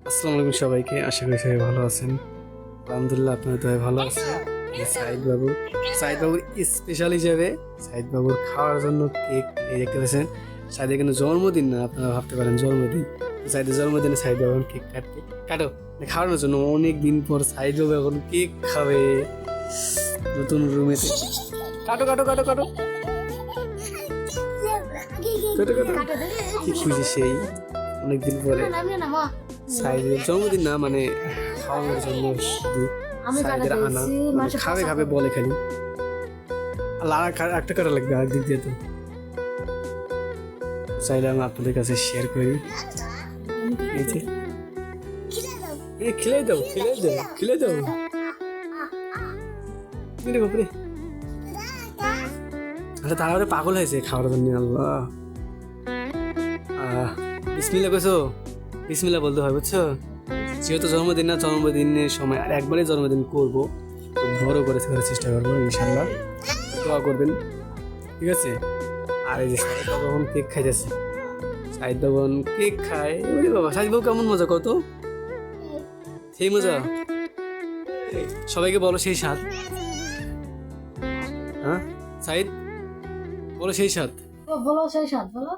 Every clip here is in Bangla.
আসসালামু আলাইকুম সবাইকে, আশা করি সবাই ভালো আছেন। আলহামদুলিল্লাহ আপনাদের দয়ায় ভালো আছে। সাইদ বাবুর স্পেশাল হিসেবে সাইদ বাবুর খাওয়ার জন্য কেক এই দেখতে পাচ্ছেন। সাইদের কিন্তু জন্মদিন না, আপনারা ভাবতে পারেন জন্মদিন। সাইদের জন্মদিনে সাইদ বাবু এখন কেক কাটো খাওয়ানোর জন্য। অনেক দিন পর সাইদ বাবু এখন কেক খাবে নতুন রুমেতে। কাটো কাটো কাটো কাটো কাটো কাটো কি খুশি সেই অনেকদিন পরে। সাইদের জন্মদিন না, মানে খাওয়ানোর জন্য শুধু সাইদের আনা, মানে খাবে খাবে বলে খালি। আর একটা কাটা লাগবে আর দিক দিয়ে। তো চাইলে আমি আপনাদের কাছে শেয়ার করি। এই যে খেলে দাও খেলে দাও খেলে দাও। বাপরে আচ্ছা, তারা পাগল হয়েছে খাওয়ার জন্য। আল্লাহ বিসমিল্লাহ কইছো, বিসমিল্লাহ বলতে হয় বুঝছো। যেহেতু জন্মদিন না, জন্মদিনের সময় আর একবারই জন্মদিন করবো, বড় করে করার চেষ্টা করবো ইনশাল্লাহ। দোয়া করবেন, ঠিক আছে। আর এই যে যখন কেক খাইতেছে, সাইদ যখন কেক খায়, ওরে বাবা সাইদ বাবু কেমন মজা কত, সেই মজা। সবাইকে বলো সেই স্বাদ। হ্যাঁ সাইদ বলো সেই স্বাদ, বলো সেই স্বাদ, বলো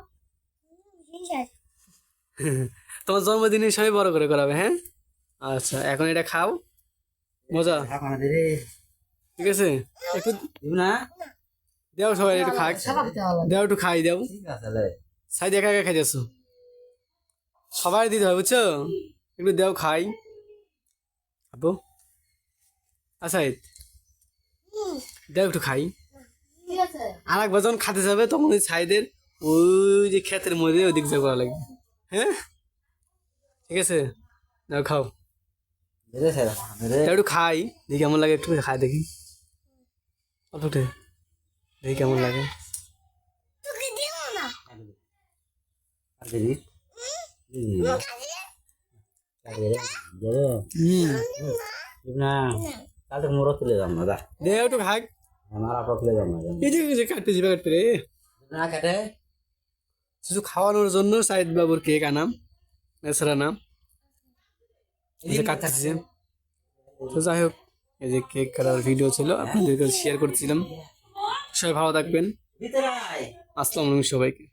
তোমার জন্মদিনে সবাই বড় করে করাবে। হ্যাঁ আচ্ছা, এখন এটা খাও, মজা, ঠিক আছে। একটু না দেও সবাই একটু খাক, দেও একটু খাই দেও। সাইদ একা একা খাই যাচ্ছ, সবাই দিতে হবে বুঝছো। একটু দেও খাই আবু। সাইদ দেও একটু খাই। আর একবার যখন খাতে যাবে তখন ওই সাইদের ওই যে ক্ষেতের মধ্যে ওই দিক যা করা লাগবে। হ্যাঁ ঠিক আছে, দাও খাও, একটু খাই দেখি কেমন লাগে। একটু খাই দেখি অল্প দেখি কেমন লাগে। মোড় তুলে যাম না দে একটু খাই। তুলে যাম না এই যে কাটতে যাবে কাটতে রে, না কাটে শুধু খাওয়ানোর জন্য সাইদ বাবুর কেক আনাম, এছাড়া নাম এই যে কাটতেছি। তো যাই হোক, এই যে কেক কাটার ভিডিও ছিল, আপনাদের কাছে শেয়ার করছিলাম। সবাই ভালো থাকবেন, আসসালামু আলাইকুম সবাইকে।